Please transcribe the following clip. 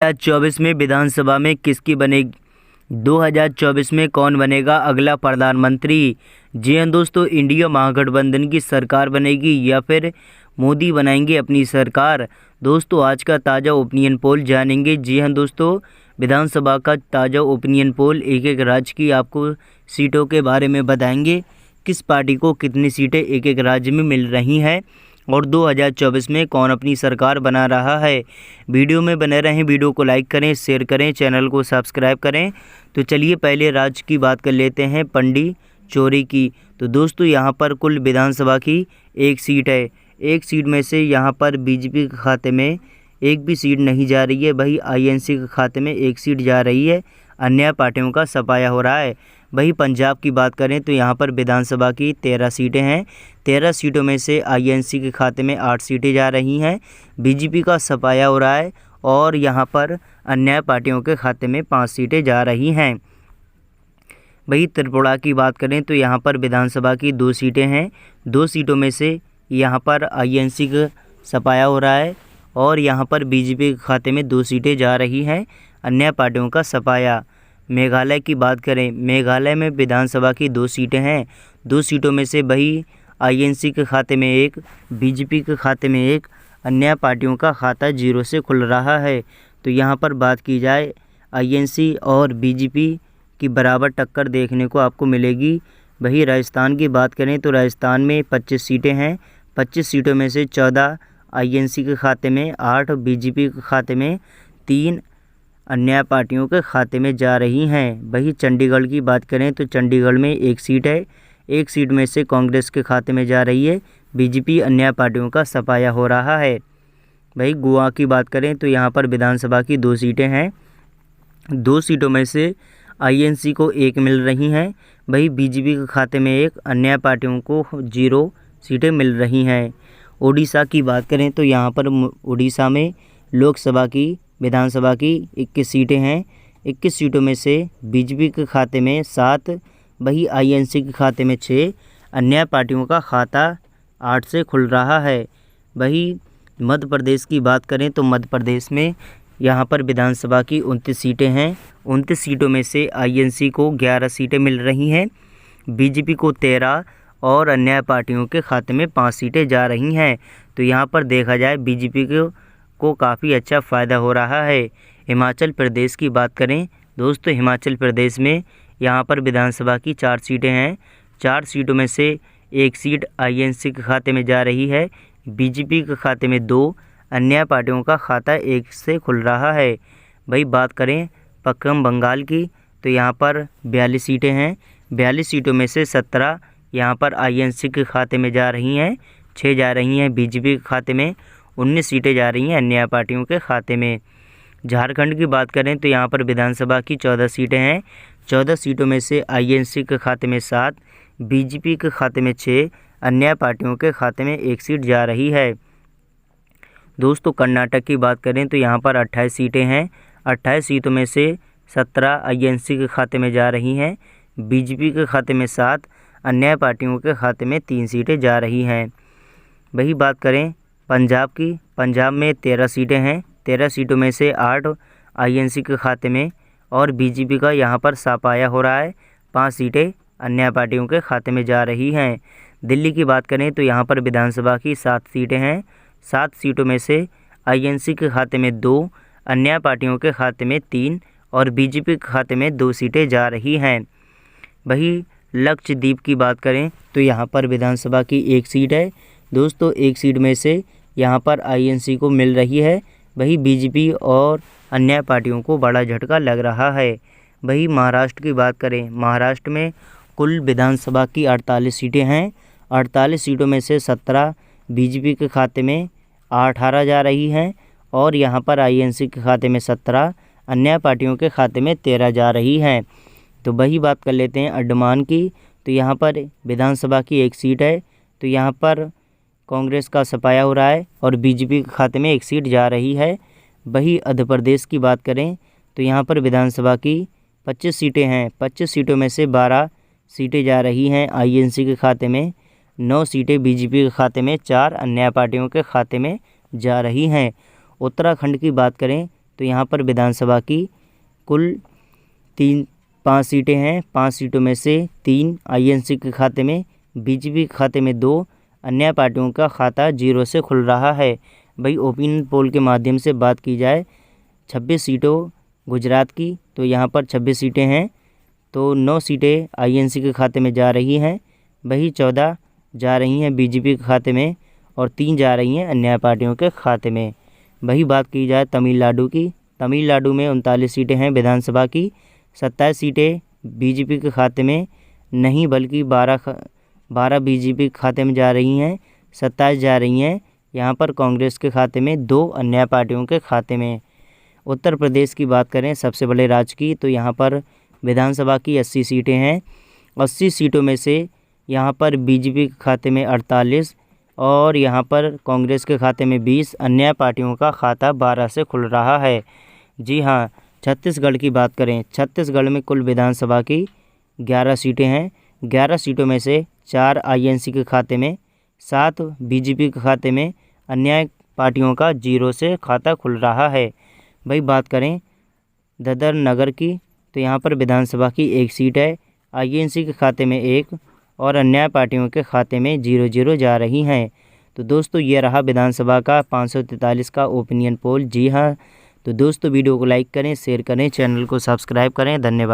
2024 में विधानसभा में किसकी बनेगी 2024 में कौन बनेगा अगला प्रधानमंत्री? जी हाँ दोस्तों, इंडिया महागठबंधन की सरकार बनेगी या फिर मोदी बनाएंगे अपनी सरकार? दोस्तों आज का ताज़ा ओपिनियन पोल जानेंगे। जी हाँ दोस्तों, विधानसभा का ताज़ा ओपिनियन पोल एक एक राज्य की आपको सीटों के बारे में बताएंगे, किस पार्टी को कितनी सीटें एक एक राज्य में मिल रही हैं और 2024 में कौन अपनी सरकार बना रहा है। वीडियो में बने रहें, वीडियो को लाइक करें, शेयर करें, चैनल को सब्सक्राइब करें। तो चलिए पहले राज्य की बात कर लेते हैं, पुडुचेरी की। तो दोस्तों यहाँ पर कुल विधानसभा की एक सीट है। एक सीट में से यहाँ पर बीजेपी के खाते में एक भी सीट नहीं जा रही है, वही आईएनसी के खाते में एक सीट जा रही है। अन्य पार्टियों का सफाया हो रहा है। वही पंजाब की बात करें तो यहाँ पर विधानसभा की 13 सीटें हैं। 13 सीटों में से आईएनसी के खाते में 8 सीटें जा रही हैं। बीजेपी का सफाया हो रहा है और यहाँ पर अन्य पार्टियों के खाते में 5 सीटें जा रही हैं। वही त्रिपुरा की बात करें तो यहाँ पर विधानसभा की 2 सीटें हैं। 2 सीटों में से यहाँ पर आईएनसी का सफाया हो रहा है और यहाँ पर बीजेपी के खाते में 2 सीटें जा रही हैं, अन्य पार्टियों का सफाया। मेघालय की बात करें, मेघालय में विधानसभा की 2 सीटें हैं। 2 सीटों में से वही आईएनसी के खाते में 1, बीजेपी के खाते में 1, अन्य पार्टियों का खाता 0 से खुल रहा है। तो यहाँ पर बात की जाए आईएनसी और बीजेपी की बराबर टक्कर देखने को आपको मिलेगी। वही राजस्थान की बात करें तो राजस्थान में 25 सीटें हैं। 25 सीटों में से 14 आईएनसी के खाते में, 8 बीजेपी के खाते में, 3 अन्य पार्टियों के खाते में जा रही हैं। वही चंडीगढ़ की बात करें तो चंडीगढ़ में 1 सीट है। 1 सीट में से कांग्रेस के खाते में जा रही है, बीजेपी अन्य पार्टियों का सफाया हो रहा है। वही गोवा की बात करें तो यहाँ पर विधानसभा की 2 सीटें हैं। 2 सीटों में से आईएनसी को 1 मिल रही हैं, वही बीजेपी के खाते में 1, अन्य पार्टियों को 0 सीटें मिल रही हैं। उड़ीसा की बात करें तो यहाँ पर उड़ीसा में लोकसभा की विधानसभा की 21 सीटें हैं। 21 सीटों में से बीजेपी के खाते में 7, वही आईएनसी के खाते में 6, अन्य पार्टियों का खाता 8 से खुल रहा है। वही मध्य प्रदेश की बात करें तो मध्य प्रदेश में यहाँ पर विधानसभा की 29 सीटें हैं। 29 सीटों में से आईएनसी को 11 सीटें मिल रही हैं, बीजेपी को 13 और अन्य पार्टियों के खाते में 5 सीटें जा रही हैं। तो यहाँ पर देखा जाए बीजेपी को काफ़ी अच्छा फ़ायदा हो रहा है। हिमाचल प्रदेश की बात करें दोस्तों, हिमाचल प्रदेश में यहाँ पर विधानसभा की 4 सीटें हैं। 4 सीटों में से 1 सीट आईएनसी के खाते में जा रही है, बीजेपी के खाते में 2, अन्य पार्टियों का खाता 1 से खुल रहा है। वही बात करें पश्चिम बंगाल की तो यहाँ पर 42 सीटें हैं। 42 सीटों में से 17 यहाँ पर आईएनसी के खाते में जा रही हैं, 6 जा रही हैं बीजेपी के खाते में, 19 सीटें जा रही हैं अन्य पार्टियों के खाते में। झारखंड की बात करें तो यहाँ पर विधानसभा की 14 सीटें हैं। 14 सीटों में से आईएनसी के खाते में 7, बीजेपी के खाते में 6, अन्य पार्टियों के खाते में 1 सीट जा रही है। दोस्तों कर्नाटक की बात करें तो यहाँ पर 28 सीटें हैं। 28 सीटों में से 17 आईएनसी के खाते में जा रही हैं, बीजेपी के खाते में 7, अन्य पार्टियों के खाते में 3 सीटें जा रही हैं। वही बात करें पंजाब की, पंजाब में 13 सीटें हैं। 13 सीटों में से 8 आईएनसी के खाते में और बीजेपी का यहाँ पर सफाया हो रहा है, 5 सीटें अन्य पार्टियों के खाते में जा रही हैं। दिल्ली की बात करें तो यहाँ पर विधानसभा की 7 सीटें हैं। 7 सीटों में से आईएनसी के खाते में 2, अन्य पार्टियों के खाते में 3 और बीजेपी के खाते में 2 सीटें जा रही हैं। वही लक्षद्वीप की बात करें तो यहाँ पर विधानसभा की 1 सीट है। दोस्तों 1 सीट में से यहाँ पर आईएनसी को मिल रही है, वही बीजेपी और अन्य पार्टियों को बड़ा झटका लग रहा है। वही महाराष्ट्र की बात करें, महाराष्ट्र में कुल विधानसभा की 48 सीटें हैं। 48 सीटों में से 17 बीजेपी के खाते में, 18 जा रही हैं और यहाँ पर आईएनसी के खाते में 17, अन्य पार्टियों के खाते में 13 जा रही हैं। तो वही बात कर लेते हैं अंडमान की, तो यहाँ पर विधानसभा की 1 सीट है। तो यहाँ पर कांग्रेस का सफाया हो रहा है और बीजेपी के खाते में 1 सीट जा रही है। वही मध्य प्रदेश की बात करें तो यहाँ पर विधानसभा की 25 सीटें हैं। 25 सीटों में से 12 सीटें जा रही हैं आईएनसी के खाते में, 9 सीटें बीजेपी के खाते में, 4 अन्य पार्टियों के खाते में जा रही हैं। उत्तराखंड की बात करें तो यहाँ पर विधानसभा की कुल 5 सीटें हैं। 5 सीटों में से 3 आईएनसी के खाते में, बीजेपी के खाते में 2, अन्य पार्टियों का खाता 0 से खुल रहा है। भाई ओपिनियन पोल के माध्यम से बात की जाए 26 सीटों गुजरात की, तो यहाँ पर 26 सीटें हैं, तो 9 सीटें आईएनसी के खाते में जा रही हैं, वही 14 जा रही हैं बीजेपी के खाते में और 3 जा रही हैं अन्य पार्टियों के खाते में। वही बात की जाए तमिलनाडु की, तमिलनाडु में 39 सीटें हैं विधानसभा की, 27 सीटें बीजेपी के खाते में नहीं बल्कि 12 बीजेपी के खाते में जा रही हैं, 27 जा रही हैं यहाँ पर कांग्रेस के खाते में, 2 अन्य पार्टियों के खाते में। उत्तर प्रदेश की बात करें सबसे बड़े राज्य की, तो यहाँ पर विधानसभा की 80 सीटें हैं। 80 सीटों में से यहाँ पर बीजेपी के खाते में 48 और यहाँ पर कांग्रेस के खाते में 20, अन्य पार्टियों का खाता 12 से खुल रहा है। जी हाँ, छत्तीसगढ़ की बात करें, छत्तीसगढ़ में कुल विधानसभा की 11 सीटें हैं। 11 सीटों में से 4 आईएनसी के खाते में, 7 बीजेपी के खाते में, अन्य पार्टियों का 0 से खाता खुल रहा है। भाई बात करें ददर नगर की, तो यहाँ पर विधानसभा की 1 सीट है, आईएनसी के खाते में 1 और अन्य पार्टियों के खाते में 0-0 जा रही हैं। तो दोस्तों ये रहा विधानसभा का 543 का ओपिनियन पोल। जी हाँ, तो दोस्तों वीडियो को लाइक करें, शेयर करें, चैनल को सब्सक्राइब करें। धन्यवाद।